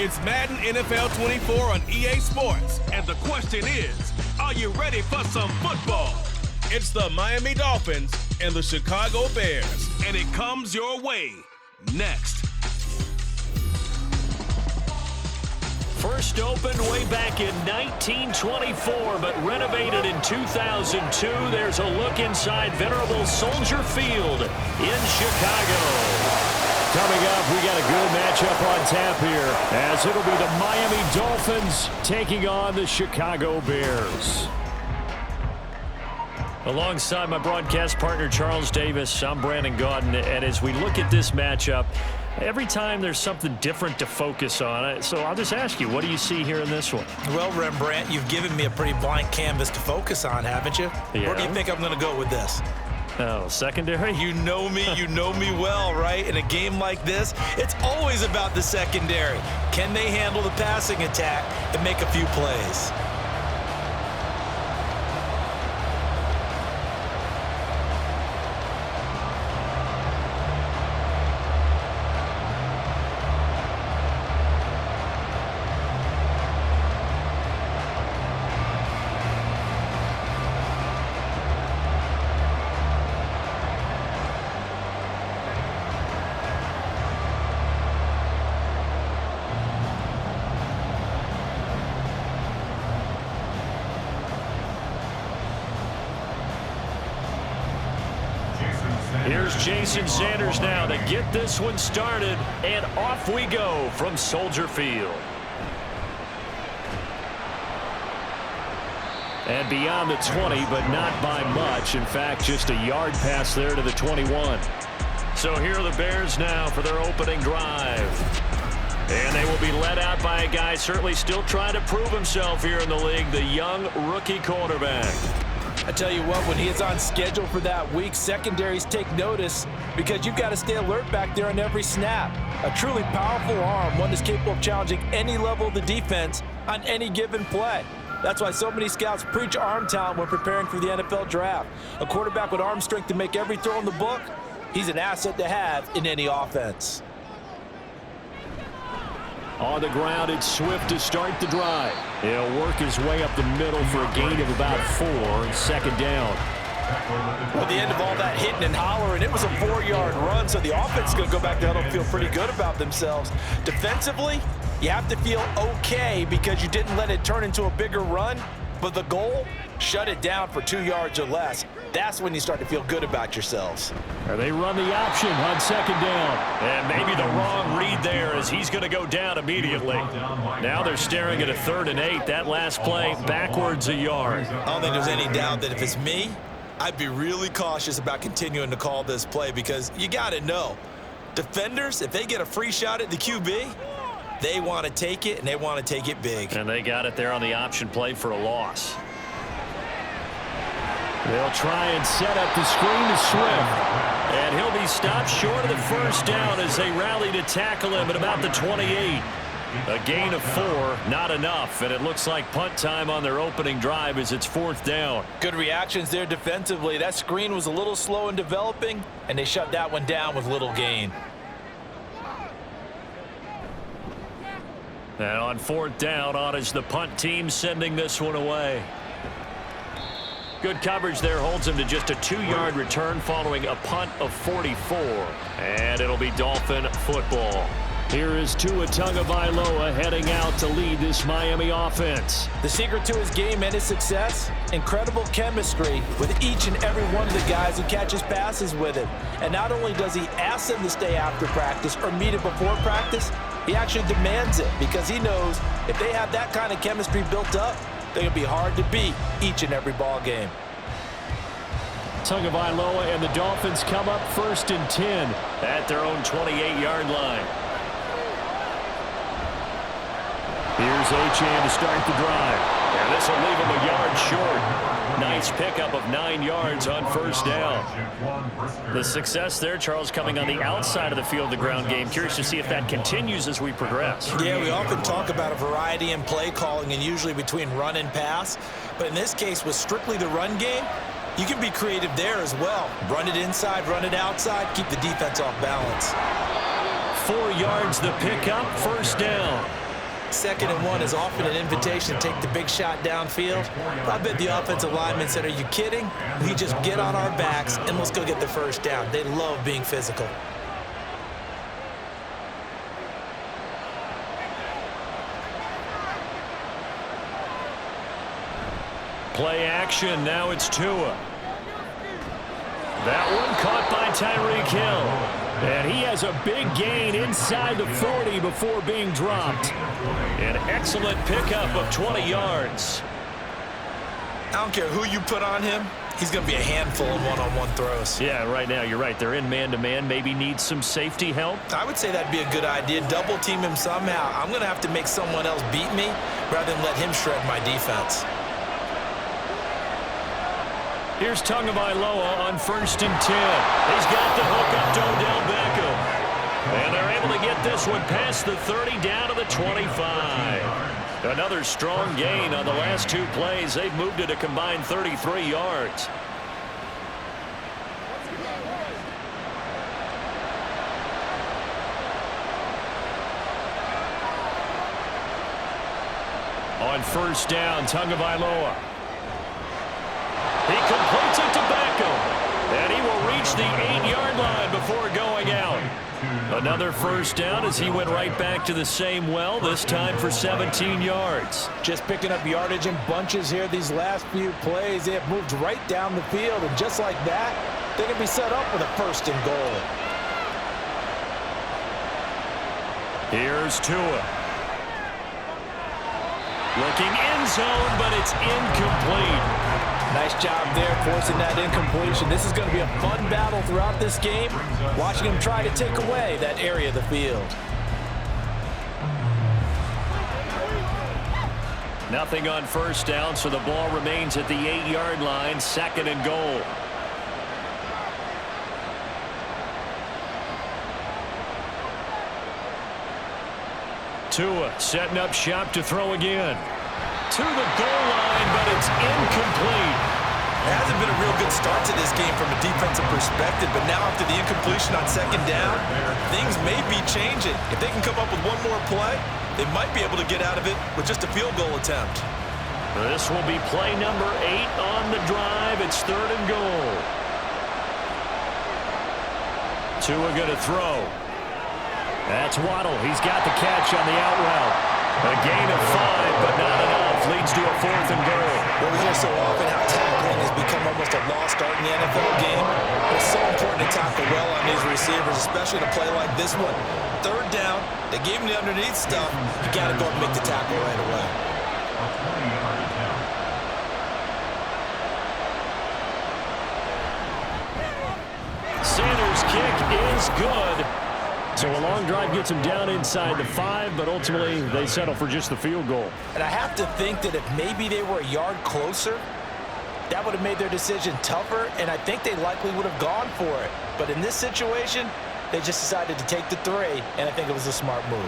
It's Madden NFL 24 on EA Sports. And the question is, are you ready for some football? It's the Miami Dolphins and the Chicago Bears. And it comes your way next. First opened way back in 1924, but renovated in 2002. There's a look inside venerable Soldier Field in Chicago. Coming up, we got a good matchup on tap here, as it'll be the Miami Dolphins taking on the Chicago Bears. Alongside my broadcast partner, Charles Davis, I'm Brandon Gaudin, and as we look at this matchup, every time there's something different to focus on. So I'll just ask you, what do you see here in this one? Well, Rembrandt, you've given me a pretty blank canvas to focus on, haven't you? Yeah. Where do you think I'm going to go with this? Oh, secondary? You know me well, right? In a game like this, it's always about the secondary. Can they handle the passing attack and make a few plays? Here's Jason Sanders now to get this one started, and off we go from Soldier Field. And beyond the 20, but not by much. In fact, just a yard pass there to the 21. So here are the Bears now for their opening drive. And they will be led out by a guy certainly still trying to prove himself here in the league, the young rookie quarterback. I tell you what, when he is on schedule for that week, secondaries take notice because you've got to stay alert back there on every snap. A truly powerful arm, one that's capable of challenging any level of the defense on any given play. That's why so many scouts preach arm talent when preparing for the NFL draft. A quarterback with arm strength to make every throw in the book, he's an asset to have in any offense. On the ground, it's Swift to start the drive. He'll work his way up the middle for a gain of about 4 and second down. Well, at the end of all that hitting and hollering, it was a 4-yard run, so the offense is going to go back there and feel pretty good about themselves. Defensively, you have to feel okay because you didn't let it turn into a bigger run, but the goal, shut it down for 2 yards or less. That's when you start to feel good about yourselves. They run the option on second down. And maybe the wrong read there as he's going to go down immediately. Now they're staring at a 3rd and 8. That last play backwards a yard. I don't think there's any doubt that if it's me, I'd be really cautious about continuing to call this play because you got to know, defenders, if they get a free shot at the QB, they want to take it, and they want to take it big. And they got it there on the option play for a loss. They'll try and set up the screen to Swift. And he'll be stopped short of the first down as they rally to tackle him at about the 28. A gain of 4, not enough. And it looks like punt time on their opening drive as it's 4th down. Good reactions there defensively. That screen was a little slow in developing, and they shut that one down with little gain. And on 4th down, on is the punt team sending this one away. Good coverage there holds him to just a 2-yard return following a punt of 44. And it'll be Dolphin football. Here is Tua Tagovailoa heading out to lead this Miami offense. The secret to his game and his success, incredible chemistry with each and every one of the guys who catches passes with him. And not only does he ask them to stay after practice or meet it before practice, he actually demands it because he knows if they have that kind of chemistry built up, they're going to be hard to beat each and every ball game. Tagovailoa and the Dolphins come up 1st and 10 at their own 28-yard line. Here's Achane to start the drive. And this will leave him a yard short. Nice pickup of 9 yards on 1st down. The success there, Charles, coming on the outside of the field, the ground game. Curious to see if that continues as we progress. Yeah, we often talk about a variety in play calling and usually between run and pass. But in this case, with strictly the run game, you can be creative there as well. Run it inside, run it outside, keep the defense off balance. 4 yards the pickup, 1st down. 2nd and 1 is often an invitation to take the big shot downfield. I bet the offensive linemen said, are you kidding? We just get on our backs and let's go get the first down. They love being physical. Play action, now it's Tua. That one caught by Tyreek Hill. And he has a big gain inside the 40 before being dropped. An excellent pickup of 20 yards. I don't care who you put on him. He's going to be a handful in one-on-one throws. Yeah, right now, you're right. They're in man-to-man. Maybe needs some safety help. I would say that'd be a good idea. Double team him somehow. I'm going to have to make someone else beat me rather than let him shred my defense. Here's Tagovailoa on 1st and 10. He's got the hook up to Odell Beckham. And they're able to get this one past the 30 down to the 25. Another strong gain on the last 2 plays. They've moved it a combined 33 yards. On 1st down, Tagovailoa. He completes it to Beckham. And he will reach the 8-yard line before going out. Another 1st down as he went right back to the same well, this time for 17 yards. Just picking up yardage in bunches here these last few plays. They have moved right down the field, and just like that, they can be set up with a 1st and goal. Here's Tua. Looking end zone, but it's incomplete. Nice job there forcing that incompletion. This is going to be a fun battle throughout this game, watching him try to take away that area of the field. Nothing on 1st down, so the ball remains at the 8-yard line, 2nd and goal. Tua setting up shop to throw again. To the goal line, but it's incomplete. It hasn't been a real good start to this game from a defensive perspective, but now after the incompletion on 2nd down, things may be changing. If they can come up with one more play, they might be able to get out of it with just a field goal attempt. This will be play number 8 on the drive. It's 3rd and goal. Tua going to throw. That's Waddle. He's got the catch on the out route. A gain of 5, but not enough. Leads to a 4th and goal. Well, we hear so often how tackling has become almost a lost art in the NFL game. It's so important to tackle well on these receivers, especially in a play like this one. 3rd down, they gave him the underneath stuff. You got to go and make the tackle right away. Sanders' kick is good. So a long drive gets them down inside the 5, but ultimately they settle for just the field goal. And I have to think that if maybe they were a yard closer, that would have made their decision tougher, and I think they likely would have gone for it. But in this situation, they just decided to take the 3, and I think it was a smart move.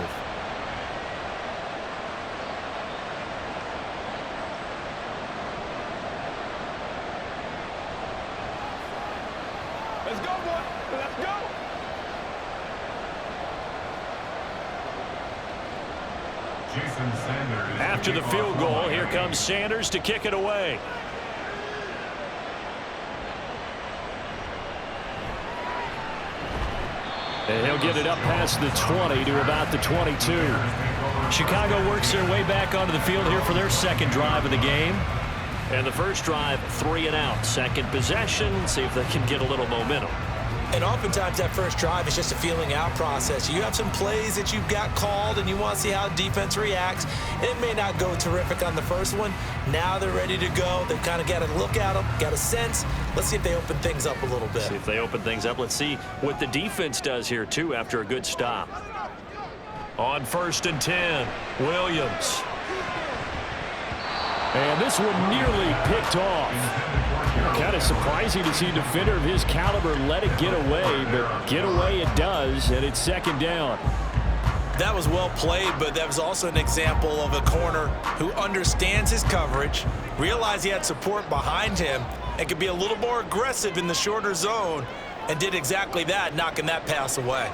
Let's go, boy. Let's go. After the field goal, here comes Sanders to kick it away. And he'll get it up past the 20 to about the 22. Chicago works their way back onto the field here for their 2nd drive of the game. And the 1st drive, 3 and out. 2nd possession, see if they can get a little momentum. And oftentimes that 1st drive is just a feeling out process. You have some plays that you've got called and you want to see how defense reacts. It may not go terrific on the 1st one. Now they're ready to go. They've kind of got to look at them, got a sense. Let's see if they open things up a little bit. See if they open things up. Let's see what the defense does here, too, after a good stop. On 1st and 10, Williams. And this one nearly picked off. Kind of surprising to see a defender of his caliber let it get away, but get away it does, and it's 2nd down. That was well played, but that was also an example of a corner who understands his coverage, realized he had support behind him, and could be a little more aggressive in the shorter zone, and did exactly that, knocking that pass away.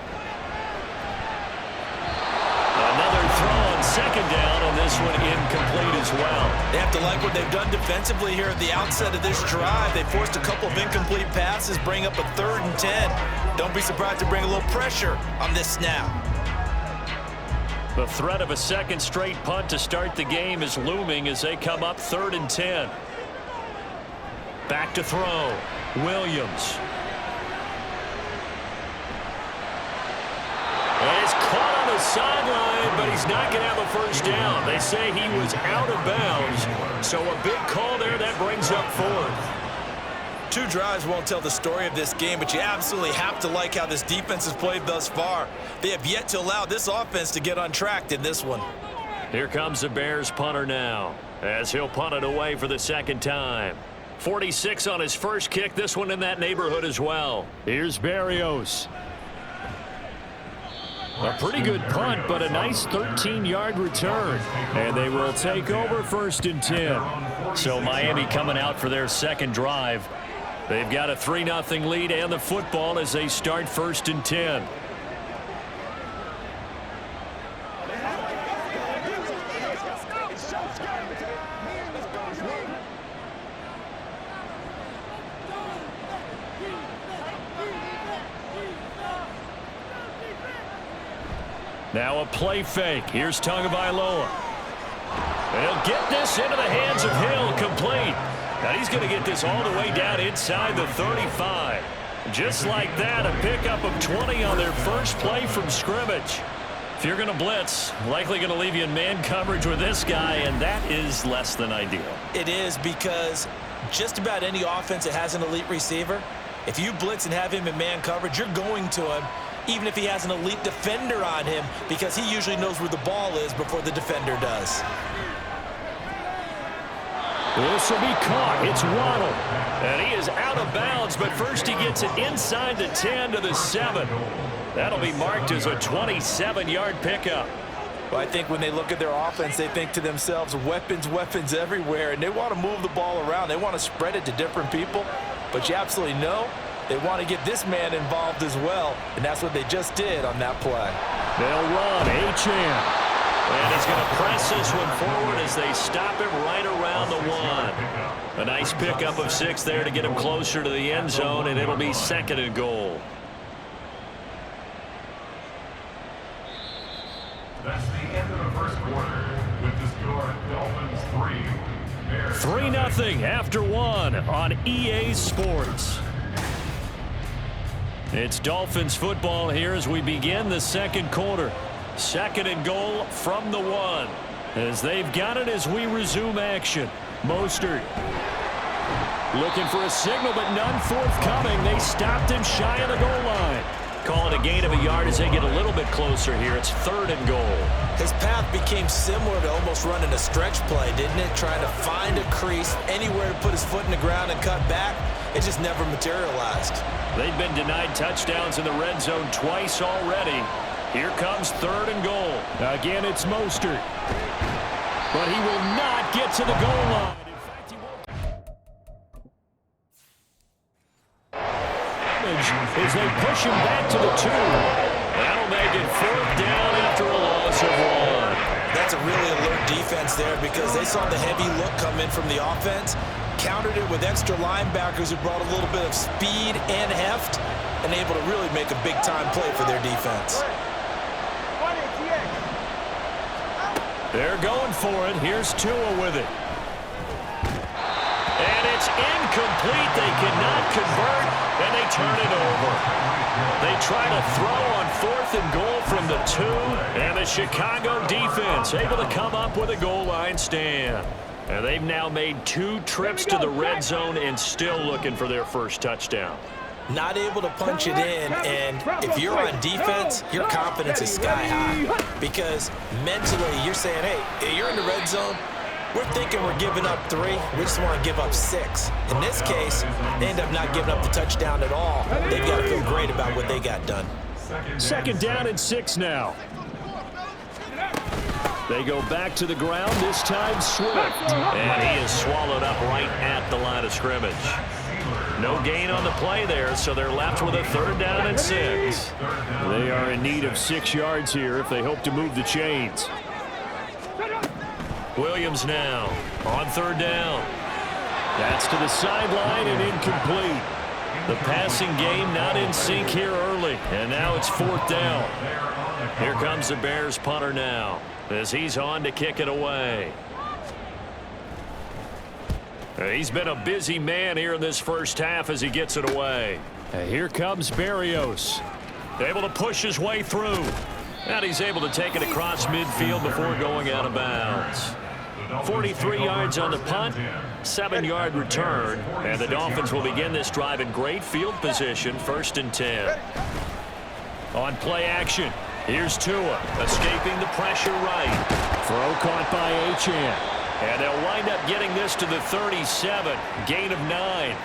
Another throw on second down, and this one incomplete as well. They have to like what they've done defensively here at the outset of this drive. They forced a couple of incomplete passes, bring up a 3rd and 10. Don't be surprised to bring a little pressure on this snap. The threat of a second straight punt to start the game is looming as they come up 3rd and 10. Back to throw. Williams. And it's caught on the sideline, but he's not going to have a first down. They say he was out of bounds, so a big call there that brings up 4th. 2 drives won't tell the story of this game, but you absolutely have to like how this defense has played thus far. They have yet to allow this offense to get untracked in this one. Here comes the Bears punter now, as he'll punt it away for the second time. 46 on his first kick, this one in that neighborhood as well. Here's Berrios. A pretty good punt, but a nice 13-yard return. And they will take over 1st and 10. So Miami coming out for their second drive. They've got a 3-0 lead and the football as they start 1st and 10. Now a play fake. Here's Tagovailoa. They'll get this into the hands of Hill, complete. Now he's going to get this all the way down inside the 35. Just like that, a pickup of 20 on their first play from scrimmage. If you're going to blitz, likely going to leave you in man coverage with this guy, and that is less than ideal. It is, because just about any offense that has an elite receiver, if you blitz and have him in man coverage, you're going to him, even if he has an elite defender on him, because he usually knows where the ball is before the defender does. This will be caught. It's Waddle. And he is out of bounds, but first he gets it inside the 10 to the 7. That'll be marked as a 27-yard pickup. Well, I think when they look at their offense, they think to themselves, weapons, weapons everywhere, and they want to move the ball around. They want to spread it to different people, but you absolutely know they want to get this man involved as well, and that's what they just did on that play. They'll run. Achane. And he's going to press this one forward as they stop him right around the 1. A nice pickup of 6 there to get him closer to the end zone, and it'll be 2nd and goal. That's the end of the first quarter with the score Dolphins 3. 3-0 after 1 on EA Sports. It's Dolphins football here as we begin the second quarter. 2nd and goal from the 1. As they've got it as we resume action. Mostert looking for a signal, but none forthcoming. They stopped him shy of the goal line. Call it a gain of a yard as they get a little bit closer here. It's 3rd and goal. His path became similar to almost running a stretch play, didn't it? Trying to find a crease, anywhere to put his foot in the ground and cut back. It just never materialized. They've been denied touchdowns in the red zone twice already. Here comes 3rd and goal. Again, it's Mostert. But he will not get to the goal line. In fact, he won't. As they push him back to the 2. That'll make it 4th down after a loss of 1. That's a really alert defense there, because they saw the heavy look come in from the offense, countered it with extra linebackers who brought a little bit of speed and heft, and able to really make a big-time play for their defense. They're going for it. Here's Tua with it. And it's incomplete. They cannot convert, and they turn it over. They try to throw on 4th and goal from the 2, and the Chicago defense able to come up with a goal line stand. And they've now made 2 trips to the red zone and still looking for their first touchdown. Not able to punch it in, and if you're on defense, your confidence is sky high, because mentally you're saying, hey, you're in the red zone, we're thinking we're giving up 3, we just want to give up 6. In this case, they end up not giving up the touchdown at all. They've got to feel great about what they got done. 2nd down and 6 now. They go back to the ground, this time Swift. And he is swallowed up right at the line of scrimmage. No gain on the play there, so they're left with a 3rd down and 6. They are in need of 6 yards here if they hope to move the chains. Williams now on third down. That's to the sideline and incomplete. The passing game not in sync here early, and now it's fourth down. Here comes the Bears punter now as he's on to kick it away. He's been a busy man here in this first half as he gets it away. And here comes Berrios. Able to push his way through. And he's able to take it across midfield before going out of bounds. 43 yards on the punt, 7-yard return. And the Dolphins will begin this drive in great field position, 1st and 10. On play action, here's Tua, escaping the pressure right. Throw caught by Achane. And they'll wind up getting this to the 37, gain of 9.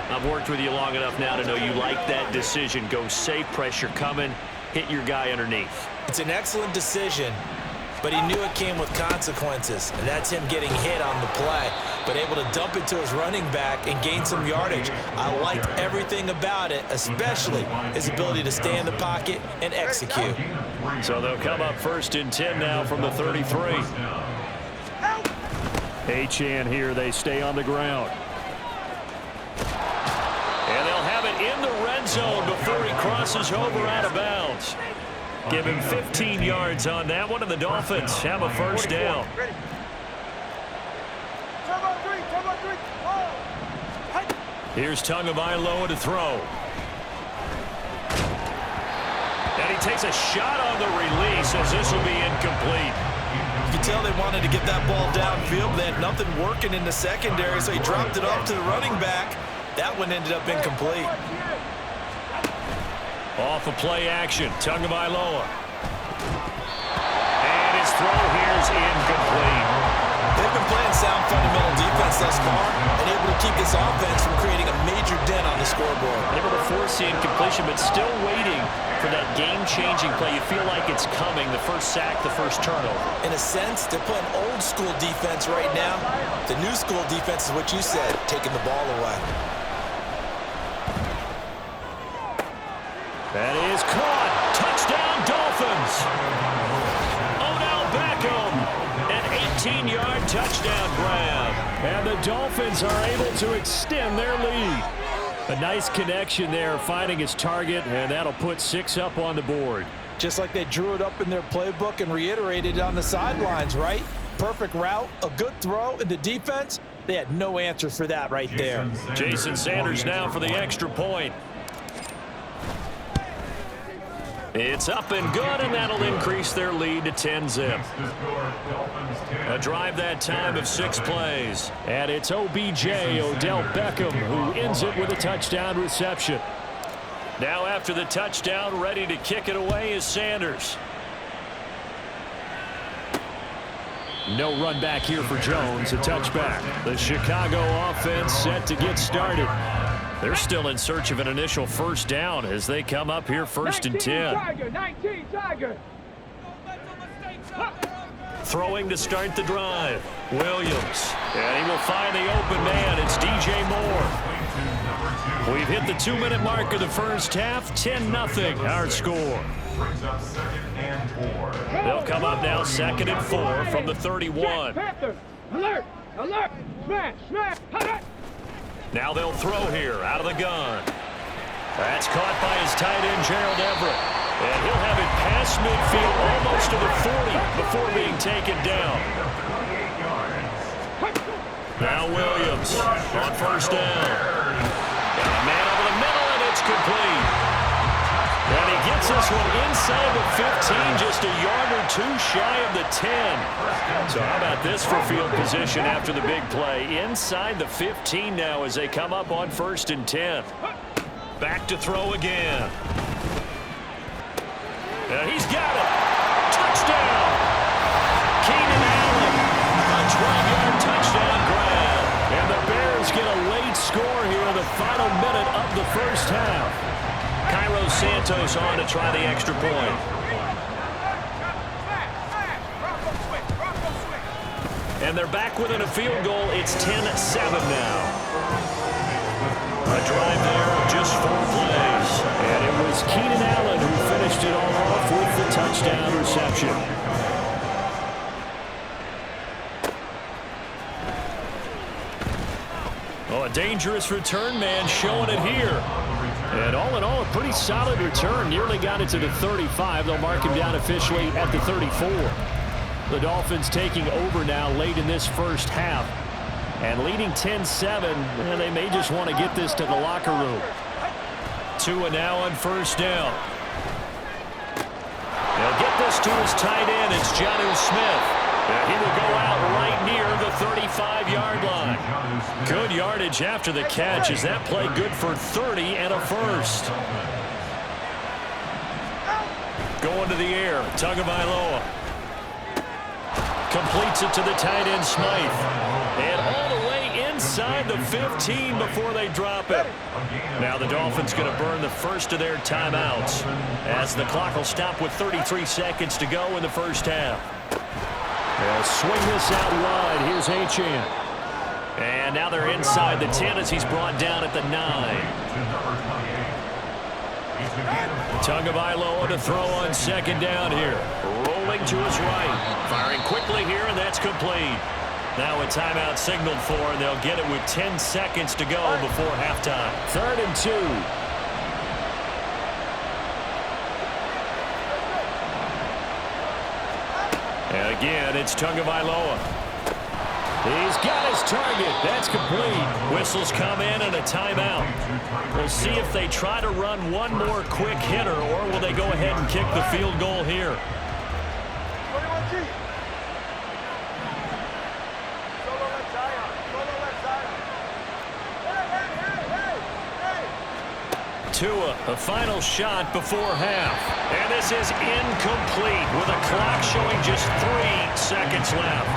I've worked with you long enough now to know you like that decision. Go safe, pressure coming, hit your guy underneath. It's an excellent decision, but he knew it came with consequences, and that's him getting hit on the play, but able to dump it to his running back and gain some yardage. I liked everything about it, especially his ability to stay in the pocket and execute. So they'll come up 1st and 10 now from the 33. Achane here, they stay on the ground. And they'll have it in the red zone before he crosses over out of bounds. Give him 15 yards on that one, and the Dolphins have a first down. Here's Tagovailoa to throw. And he takes a shot on the release as this will be incomplete. You can tell they wanted to get that ball downfield. They had nothing working in the secondary, so he dropped it off to the running back. That one ended up incomplete. Off of play action, Tagovailoa. And his throw here is incomplete. They've been playing sound fundamental defense thus far and able to keep this offense from creating a major dent on the scoreboard. Able to force the incompletion, but still waiting for that game-changing play. You feel like it's coming, the first sack, the first turnover. In a sense, they're playing old-school defense right now. The new-school defense is what you said, taking the ball away. That is caught. Touchdown, Dolphins. Odell Beckham, an 18-yard touchdown grab. And the Dolphins are able to extend their lead. A nice connection there, finding his target, and that'll put 6 up on the board. Just like they drew it up in their playbook and reiterated it on the sidelines, right? Perfect route, a good throw, and the defense, they had no answer for that right there. Jason Sanders now for the extra point. It's up and good, and that'll increase their lead to 10-zip. A drive that time of 6 plays. And it's OBJ, Odell Beckham, who ends it with a touchdown reception. Now after the touchdown, ready to kick it away is Sanders. No run back here for Jones, a touchback. The Chicago offense set to get started. They're still in search of an initial first down as they come up here 1st and 10. 19 Tiger. Throwing to start the drive. Williams. And he will find the open man. It's DJ Moore. We've hit the 2-minute mark of the first half. 10-0 our score. They'll come up now 2nd and 4 from the 31. Alert! Alert! Smash! Smash! Now they'll throw here out of the gun. That's caught by his tight end, Gerald Everett. And he'll have it past midfield almost to the 40 before being taken down. Now Williams on first down. Got a man over the middle, and it's complete. And he gets this one inside the 15, just a yard or 2 shy of the 10. So how about this for field position after the big play? Inside the 15 now as they come up on 1st and 10. Back to throw again. And he's got it. Touchdown. Keenan Allen. A 12-yard touchdown grab. And the Bears get a late score here in the final minute of the first half. Cairo Santos on to try the extra point. And they're back within a field goal. It's 10-7 now. A drive there of just 4 plays. And it was Keenan Allen who finished it all off with the touchdown reception. Dangerous return man showing it here. And all in all, a pretty solid return. Nearly got it to the 35. They'll mark him down officially at the 34. The Dolphins taking over now late in this first half. And leading 10-7, and they may just want to get this to the locker room. Tua now on first down. He'll get this to his tight end. It's Jonnu Smith. And he will go out right near the 35-yard line. Good yardage after the catch. Is that play good for 30 and a first? Going to the air. Tagovailoa completes it to the tight end Smythe. And all the way inside the 15 before they drop it. Now the Dolphins going to burn the first of their timeouts as the clock will stop with 33 seconds to go in the first half. They'll swing this out wide. Here's Achane. And now they're inside the 10 as he's brought down at the 9. Tagovailoa to throw on second down here. Rolling to his right. Firing quickly here, and that's complete. Now a timeout signaled for, and they'll get it with 10 seconds to go before halftime. 3rd and 2. And again, it's Tagovailoa. He's got his target. That's complete. Whistles come in and a timeout. We'll see if they try to run one more quick hitter, or will they go ahead and kick the field goal here. Tua, the final shot before half. And this is incomplete with a clock showing just 3 seconds left.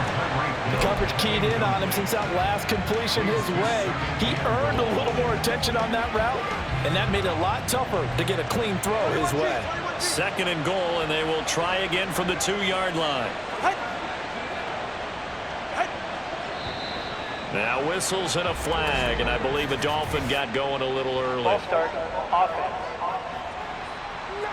The coverage keyed in on him since that last completion his way. He earned a little more attention on that route, and that made it a lot tougher to get a clean throw his way. 2nd and goal, and they will try again from the 2-yard line. Now whistles and a flag, and I believe a Dolphin got going a little early. Ball start, offense.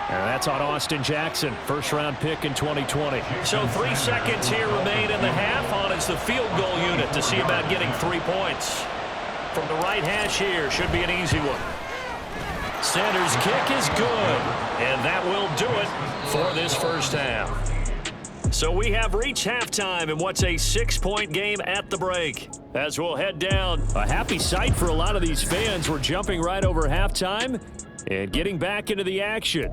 And that's on Austin Jackson, first-round pick in 2020. So 3 seconds here remain in the half. On is the field goal unit to see about getting 3 points. From the right hash here, should be an easy one. Sanders' kick is good, and that will do it for this first half. So we have reached halftime in what's a 6-point game at the break. As we'll head down. A happy sight for a lot of these fans. We're jumping right over halftime and getting back into the action.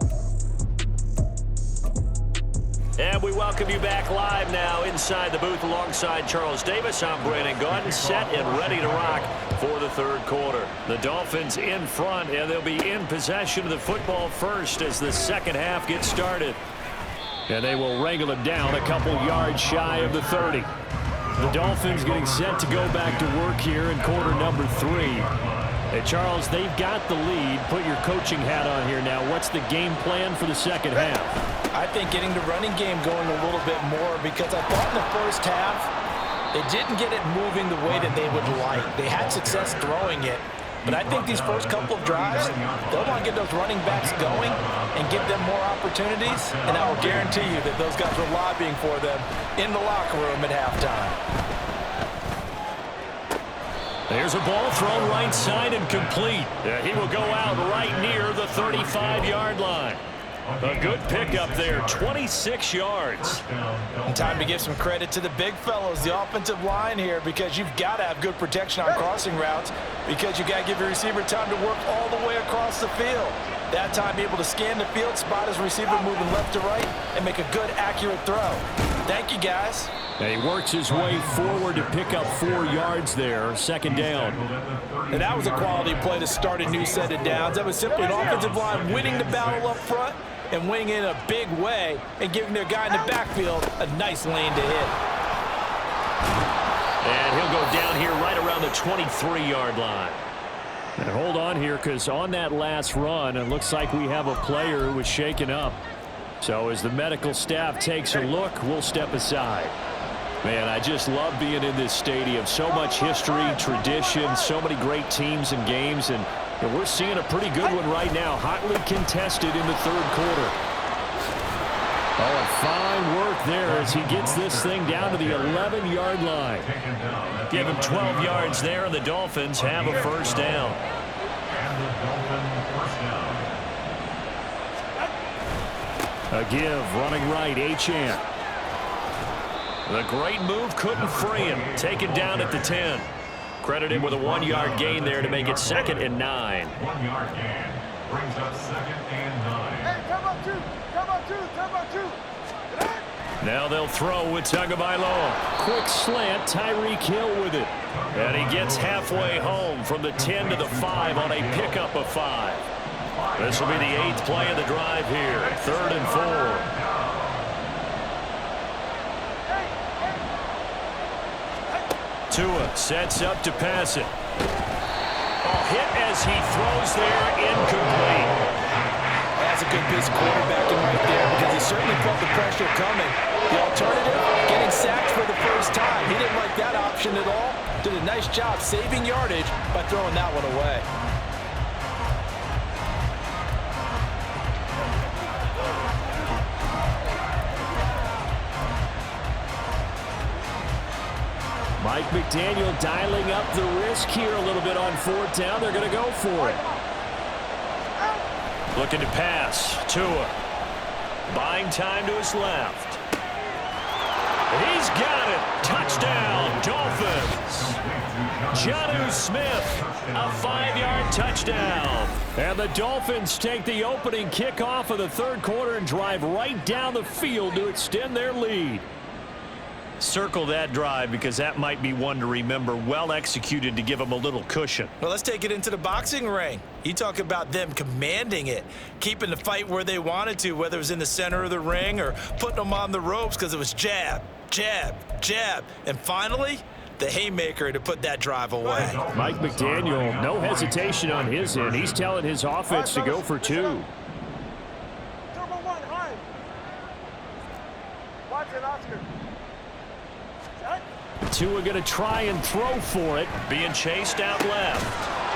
And we welcome you back live now inside the booth alongside Charles Davis. I'm Brandon Gaudin, set and ready to rock for the 3rd quarter. The Dolphins in front, and they'll be in possession of the football first as the 2nd half gets started. And they will wrangle it down a couple yards shy of the 30. The Dolphins getting set to go back to work here in quarter number 3. Hey, Charles, they've got the lead. Put your coaching hat on here now. What's the game plan for the 2nd half? I think getting the running game going a little bit more, because I thought in the first half they didn't get it moving the way that they would like. They had success throwing it, but I think these first couple of drives, they'll want to get those running backs going and give them more opportunities, and I will guarantee you that those guys were lobbying for them in the locker room at halftime. There's a ball thrown right side and complete. He will go out right near the 35-yard line. A good pickup there, 26 yards. And time to give some credit to the big fellows, the offensive line here, because you've got to have good protection on crossing routes, because you got to give your receiver time to work all the way across the field. That time, be able to scan the field, spot his receiver moving left to right, and make a good, accurate throw. Thank you, guys. And he works his way forward to pick up 4 yards there, 2nd down. And that was a quality play to start a new set of downs. That was simply an offensive line winning the battle up front and winning in a big way and giving their guy in the backfield a nice lane to hit. And he'll go down here right around the 23-yard line. And hold on here, because on that last run, it looks like we have a player who was shaken up. So as the medical staff takes a look, we'll step aside. Man, I just love being in this stadium. So much history, tradition, so many great teams and games, and we're seeing a pretty good one right now, hotly contested in the 3rd quarter. Oh, and fine work there as he gets this thing down to the 11-yard line. Give him 12 yards there, and the Dolphins have a first down. A give, running right, Achane. The great move couldn't free him. Taken down at the 10. Credit him with a 1-yard gain there to make it 2nd and 9. 1-yard gain brings up 2nd and 9. Hey, come on, two. Now they'll throw with Tagovailoa. Quick slant, Tyreek Hill with it. And he gets halfway home from the 10 to the 5 on a pickup of 5. This will be the 8th play of the drive here. 3rd and 4. Tua sets up to pass it. Oh, hit as he throws there, incomplete. That's a good piece of quarterbacking right there because he certainly felt the pressure coming. The alternative, getting sacked for the first time. He didn't like that option at all. Did a nice job saving yardage by throwing that one away. Mike McDaniel dialing up the risk here a little bit on 4th down. They're going to go for it. Looking to pass. Tua. Buying time to his left. He's got it. Touchdown, Dolphins. Jonnu Smith, a 5-yard touchdown. And the Dolphins take the opening kickoff of the 3rd quarter and drive right down the field to extend their lead. Circle that drive because that might be one to remember. Well executed to give them a little cushion. Well, let's take it into the boxing ring. You talk about them commanding it, keeping the fight where they wanted to, whether it was in the center of the ring or putting them on the ropes because it was jab, jab, jab. And finally, the haymaker to put that drive away. Mike McDaniel, no hesitation on his end. He's telling his offense to go for 2. Turbo 1, high. Watch it, Oscar. Tua going to try and throw for it. Being chased out left.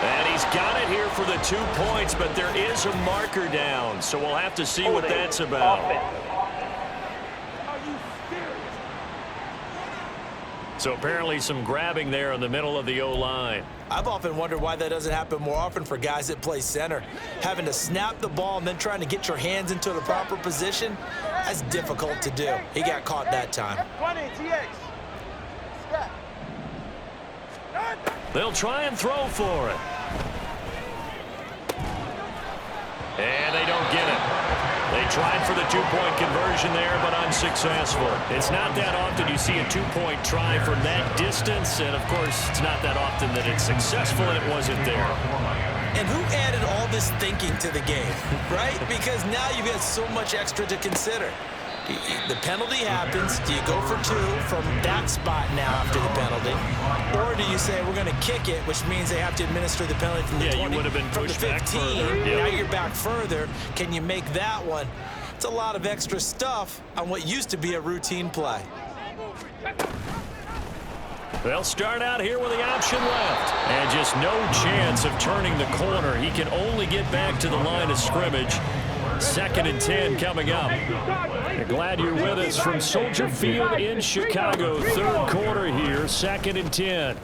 And he's got it here for the 2 points, but there is a marker down. So we'll have to see what that's about. Are you serious? So apparently some grabbing there in the middle of the O-line. I've often wondered why that doesn't happen more often for guys that play center. Having to snap the ball and then trying to get your hands into the proper position, that's difficult to do. He got caught that time. 20, TX. They'll try and throw for it. And they don't get it. They tried for the 2-point conversion there, but unsuccessful. It's not that often you see a 2-point try from that distance, and of course, it's not that often that it's successful, and it wasn't there. And who added all this thinking to the game, right? Because now you've got so much extra to consider. The penalty happens. Do you go for 2 from that spot now after the penalty? Or do you say, we're going to kick it, which means they have to administer the penalty from the 20, you would have been from the pushed back 15. further. Now you're back further. Can you make that one? It's a lot of extra stuff on what used to be a routine play. They'll start out here with the option left. And just no chance of turning the corner. He can only get back to the line of scrimmage. 2nd and 10 coming up. Glad you're with us from Soldier Field in Chicago. 3rd quarter here, 2nd and 10.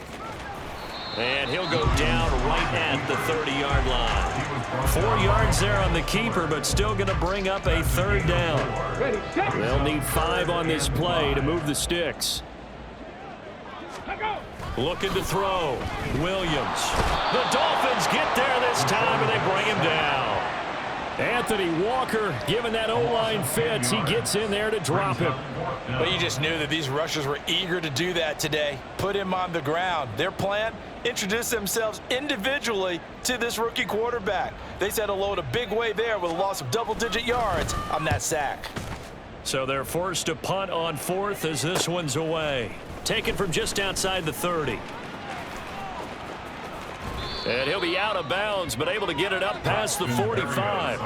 And he'll go down right at the 30-yard line. 4 yards there on the keeper, but still going to bring up a 3rd down. They'll need 5 on this play to move the sticks. Looking to throw. Williams. The Dolphins get there this time, and they bring him down. Anthony Walker giving that O-line fits. He gets in there to drop him. But you just knew that these rushers were eager to do that today. Put him on the ground. Their plan, introduce themselves individually to this rookie quarterback. They said hello in a big way there with a loss of double-digit yards on that sack. So they're forced to punt on 4th as this one's away. Taken from just outside the 30. And he'll be out of bounds, but able to get it up past the 45.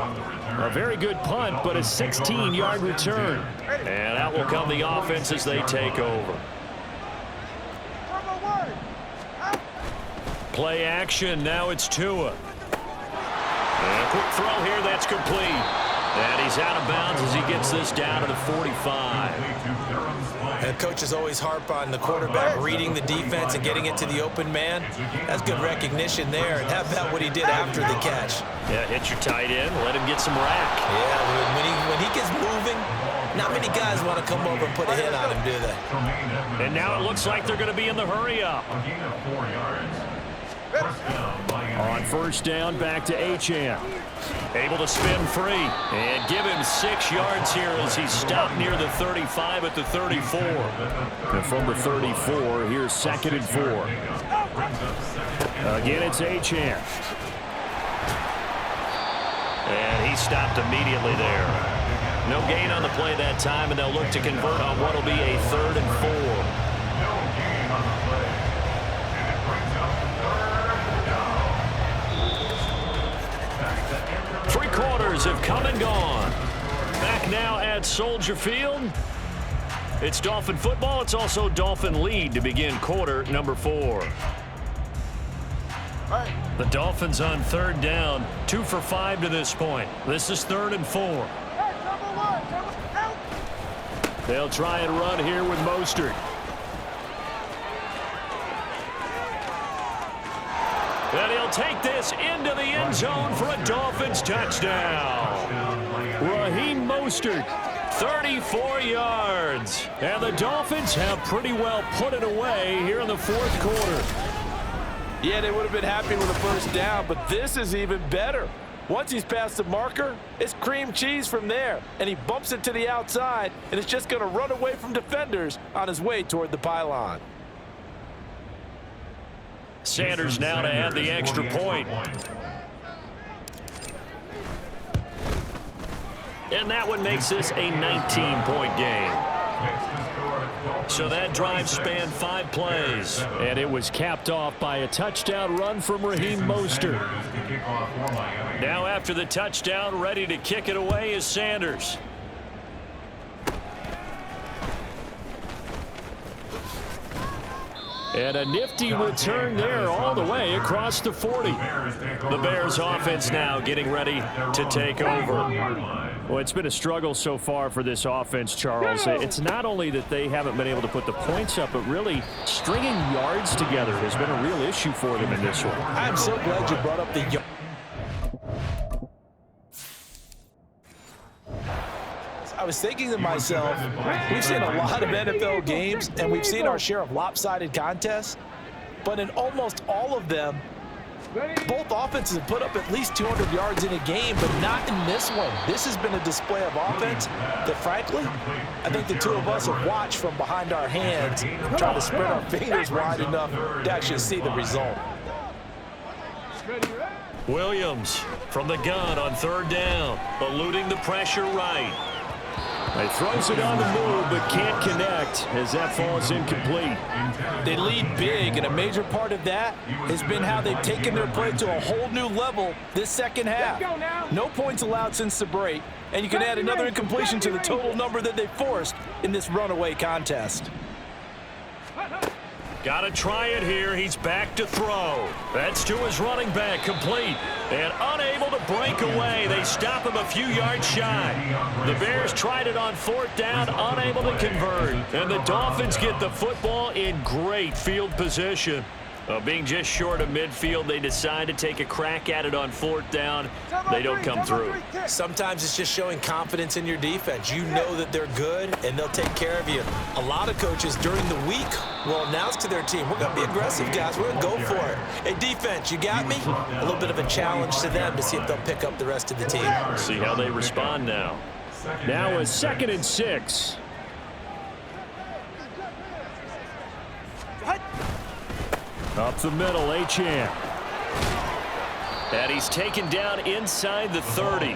A very good punt, but a 16-yard return. And out will come the offense as they take over. Play action, now it's Tua. And a quick throw here, that's complete. And he's out of bounds as he gets this down to the 45. And coaches always harp on the quarterback reading the defense and getting it to the open man. That's good recognition there. And how about what he did after the catch? Yeah, hit your tight end, let him get some rack. Yeah, when he gets moving, not many guys want to come over and put a hit on him, do they? And now it looks like they're going to be in the hurry-up. On first down, back to Achane. Able to spin free and give him 6 yards here as he's stopped near the 35 at the 34. And from the 34, here's 2nd and 4. Again, it's Achane. And he stopped immediately there. No gain on the play that time, and they'll look to convert on what will be a 3rd and 4. Three quarters have come and gone. Back now at Soldier Field. It's Dolphin football. It's also Dolphin lead to begin quarter number 4. The Dolphins on 3rd down, 2 for 5 to this point. This is 3rd and 4. They'll try and run here with Mostert. And he'll take this into the end zone for a Dolphins touchdown. Raheem Mostert, 34 yards. And the Dolphins have pretty well put it away here in the 4th quarter. Yeah, they would have been happy with a first down, but this is even better. Once he's past the marker, it's cream cheese from there. And he bumps it to the outside, and it's just going to run away from defenders on his way toward the pylon. Sanders now to add the extra point. And that one makes this a 19-point game. So that drive spanned 5 plays. And it was capped off by a touchdown run from Raheem Mostert. Now after the touchdown, ready to kick it away is Sanders. And a nifty return there all the way across the 40. The Bears offense now getting ready to take over. Well, it's been a struggle so far for this offense, Charles. It's not only that they haven't been able to put the points up, but really stringing yards together has been a real issue for them in this one. I'm so glad you brought up the yard. I was thinking to myself, we've seen a lot of NFL games, and we've seen our share of lopsided contests, but in almost all of them, both offenses have put up at least 200 yards in a game, but not in this one. This has been a display of offense that, frankly, I think the two of us have watched from behind our hands, trying to spread our fingers wide enough to actually see the result. Williams from the gun on 3rd down, eluding the pressure right. He throws it on the move, but can't connect as that falls incomplete. They lead big, and a major part of that has been how they've taken their play to a whole new level this second half. No points allowed since the break, and you can add another incompletion to the total number that they forced in this runaway contest. Got to try it here. He's back to throw. That's to his running back, complete. And unable to break away. They stop him a few yards shy. The Bears tried it on 4th down, unable to convert. And the Dolphins get the football in great field position. Being just short of midfield, they decide to take a crack at it on 4th down. They don't come through. Sometimes it's just showing confidence in your defense. You know that they're good, and they'll take care of you. A lot of coaches during the week will announce to their team, we're going to be aggressive, guys. We're going to go for it. Hey, defense, you got me? A little bit of a challenge to them to see if they'll pick up the rest of the team. See how they respond now. Now a 2nd and 6. Up the middle, Achane. And he's taken down inside the 30.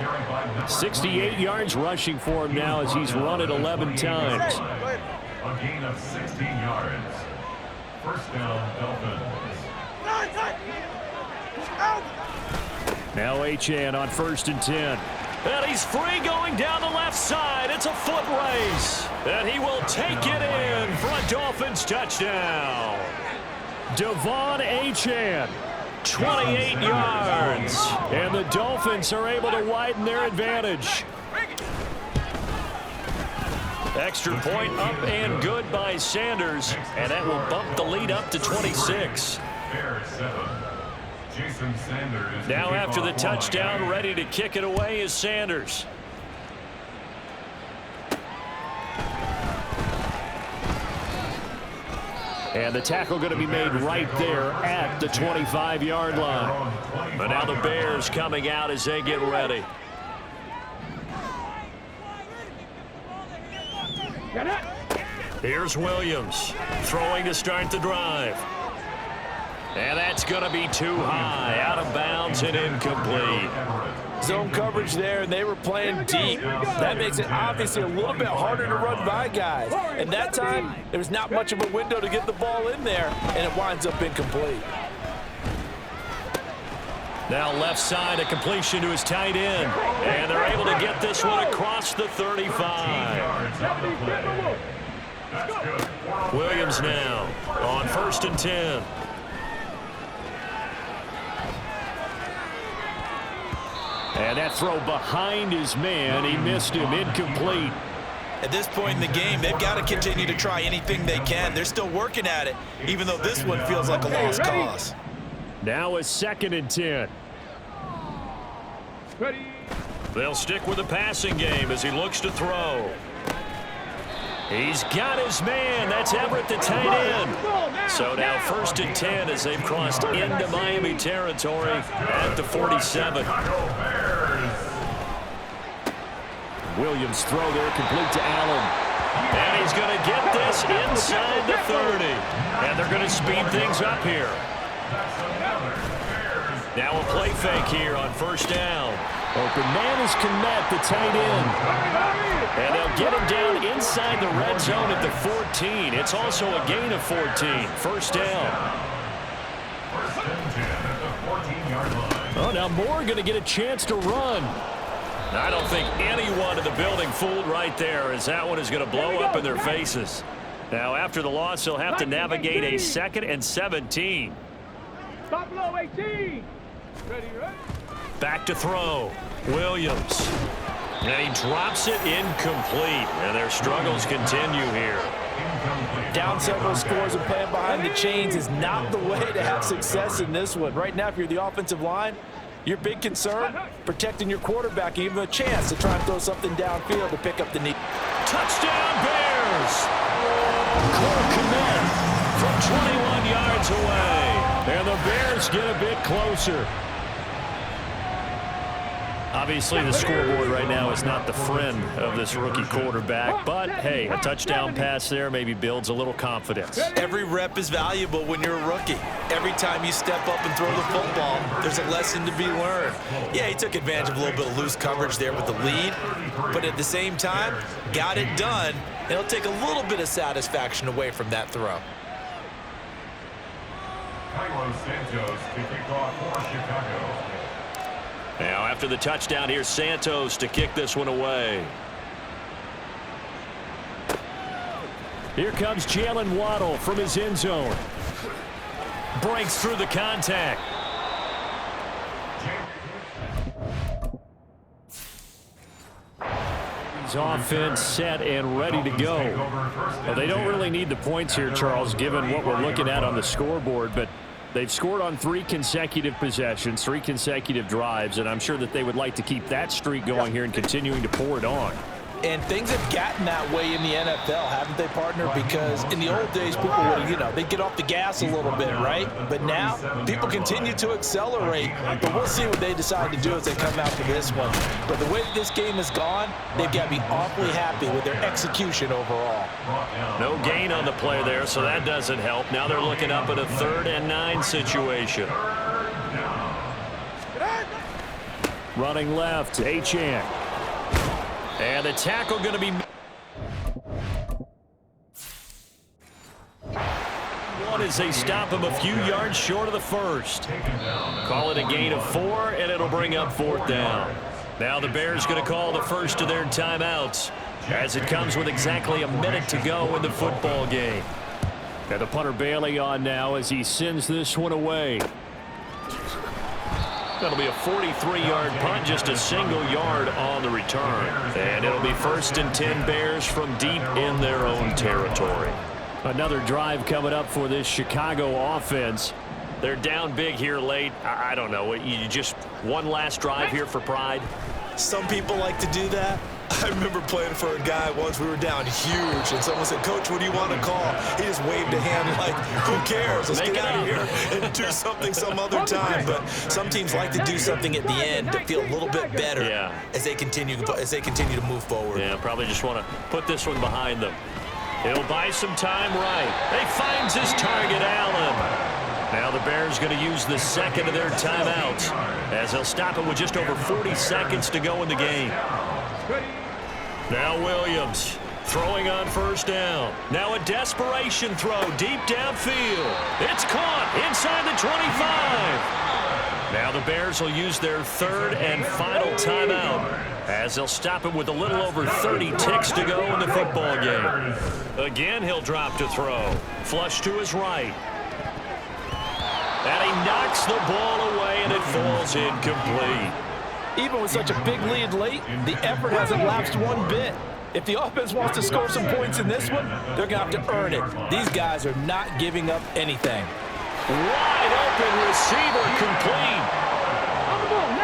68 yards rushing for him now as he's run it 11 times. A gain of 16 yards. First down, Dolphins. Now Achane on 1st and 10. And he's free going down the left side. It's a foot race. And he will take it in for a Dolphins touchdown. Devon Achane, 28 yards. And the Dolphins are able to widen their advantage. Extra point up and good by Sanders, and that will bump the lead up to 26. Now after the touchdown, ready to kick it away is Sanders. And the tackle going to be made right there at the 25-yard line. But now the Bears coming out as they get ready. Here's Williams throwing to start the drive. And that's going to be too high, out of bounds and incomplete. Zone coverage there, and they were playing deep. That makes it obviously a little bit harder to run by guys. And that time, there's not much of a window to get the ball in there, and it winds up incomplete. Now left side, a completion to his tight end. And they're able to get this one across the 35. Williams now on 1st and 10. And that throw behind his man. He missed him, incomplete. At this point in the game, they've got to continue to try anything they can. They're still working at it, even though this one feels like a lost cause. Now a 2nd and 10. They'll stick with the passing game as he looks to throw. He's got his man. That's Everett, the tight end. So now 1st and 10 as they've crossed into Miami territory at the 47. Williams throw there, complete to Allen. And he's going to get this inside the 30. And they're going to speed things up here. Now a play fake here on 1st down. Open man is Kmet, the tight end. And they'll get him down inside the red zone at the 14. It's also a gain of 14. 1st down. Oh, now Moore going to get a chance to run. I don't think anyone in the building fooled right there, as that one is going to blow up in their faces. Now after the loss, they'll have to navigate a 2nd and 17. Stop below 18. Ready. Back to throw. Williams. And he drops it incomplete. And their struggles continue here. Down several scores and playing behind the chains is not the way to have success in this one. Right now, if you're the offensive line, your big concern, protecting your quarterback and give him a chance to try and throw something downfield to pick up the knee. Touchdown, Bears! Cole Kmet from 21 yards away. And the Bears get a bit closer. Obviously, the scoreboard right now is not the friend of this rookie quarterback. But, hey, a touchdown pass there maybe builds a little confidence. Every rep is valuable when you're a rookie. Every time you step up and throw the football, there's a lesson to be learned. Yeah, he took advantage of a little bit of loose coverage there with the lead. But at the same time, got it done. And it'll take a little bit of satisfaction away from that throw. Santos to kick off for Chicago. Now, after the touchdown, here's Santos to kick this one away. Here comes Jalen Waddle from his end zone. Breaks through the contact. His offense set and ready to go. Well, they don't really need the points here, Charles, given what we're looking at on the scoreboard, but they've scored on 3 consecutive possessions, 3 consecutive drives, and I'm sure that they would like to keep that streak going here and continuing to pour it on. And things have gotten that way in the NFL, haven't they, partner? Because in the old days, people would, they'd get off the gas a little bit, right? But now, people continue to accelerate. But we'll see what they decide to do as they come out to this one. But the way this game has gone, they've got to be awfully happy with their execution overall. No gain on the play there, so that doesn't help. Now they're looking up at a 3rd and 9 situation. Running left, Achane. And the tackle going to be... One as they stop him a few yards short of the 1st. Call it a gain of 4, and it'll bring up 4th down. Now the Bears going to call the first of their timeouts as it comes with exactly a minute to go in the football game. And the punter Bailey on now as he sends this one away. That'll be a 43-yard punt, just a single yard on the return. And it'll be 1st and 10 Bears from deep in their own territory. Another drive coming up for this Chicago offense. They're down big here late. I don't know. You just one last drive here for pride? Some people like to do that. I remember playing for a guy once. We were down huge, and someone said, "Coach, what do you want to call?" He just waved a hand like, "Who cares? Let's get out of here and do something some other time." But some teams like to do something at the end to feel a little bit better as they continue to move forward. Yeah, probably just want to put this one behind them. He'll buy some time right. He finds his target, Allen. Now the Bears going to use the second of their timeouts as they'll stop it with just over 40 seconds to go in the game. Now Williams throwing on 1st down. Now a desperation throw deep downfield. It's caught inside the 25. Now the Bears will use their 3rd and final timeout as they'll stop it with a little over 30 ticks to go in the football game. Again, he'll drop to throw. Flush to his right. And he knocks the ball away, and it falls incomplete. Even with such a big lead late, the effort hasn't lapsed one bit. If the offense wants to score some points in this one, they're going to have to earn it. These guys are not giving up anything. Wide open receiver complete.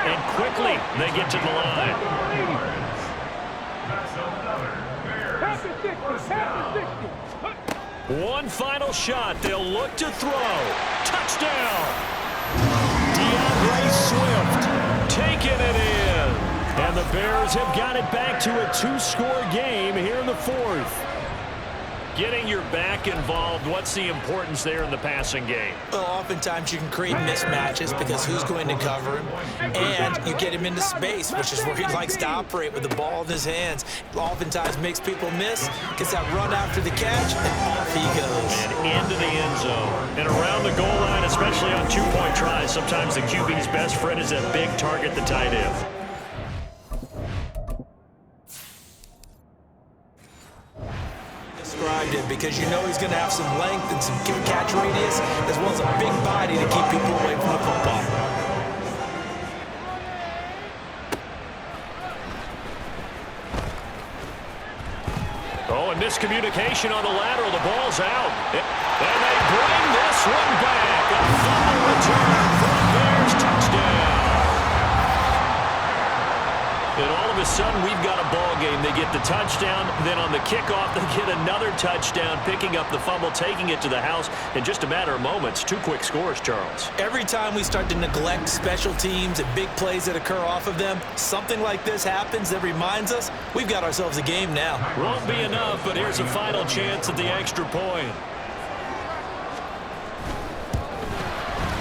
And quickly they get to the line. One final shot. They'll look to throw. Touchdown. DeAndre Swift taking it in. And the Bears have got it back to a 2-score game here in the 4th. Getting your back involved, what's the importance there in the passing game? Well, oftentimes you can create mismatches because who's going to cover him, and you get him into space, which is where he likes to operate with the ball in his hands. Oftentimes makes people miss, gets that run after the catch, and off he goes. And into the end zone. And around the goal line, especially on 2-point tries, sometimes the QB's best friend is that big target, the tight end. It because you know he's going to have some length and some catch radius as well as a big body to keep people away from the football. Oh, and miscommunication on the lateral. The ball's out. And they bring this one back. A fumble return for the Bears. Touchdown. And all of a sudden, we've got a ball game. They get the touchdown. Then on the kickoff, they get another touchdown, picking up the fumble, taking it to the house in just a matter of moments. 2 quick scores, Charles. Every time we start to neglect special teams and big plays that occur off of them, something like this happens that reminds us we've got ourselves a game now. Won't be enough, but here's a final chance at the extra point.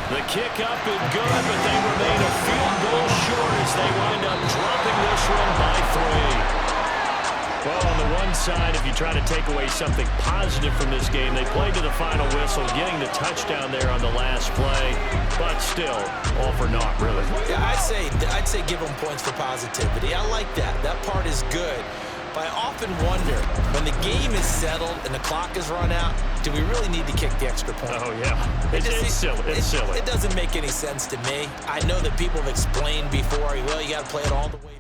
The kick up and good, but they remain a field goal short as they wind up dropping this one by 3. Well, on the one side, if you try to take away something positive from this game, they played to the final whistle, getting the touchdown there on the last play, but still, all for naught, really. Yeah, I'd say give them points for positivity. I like that. That part is good. But I often wonder, when the game is settled and the clock is run out, do we really need to kick the extra point? Oh, yeah. It's silly. It's silly. It doesn't make any sense to me. I know that people have explained before, well, you got to play it all the way.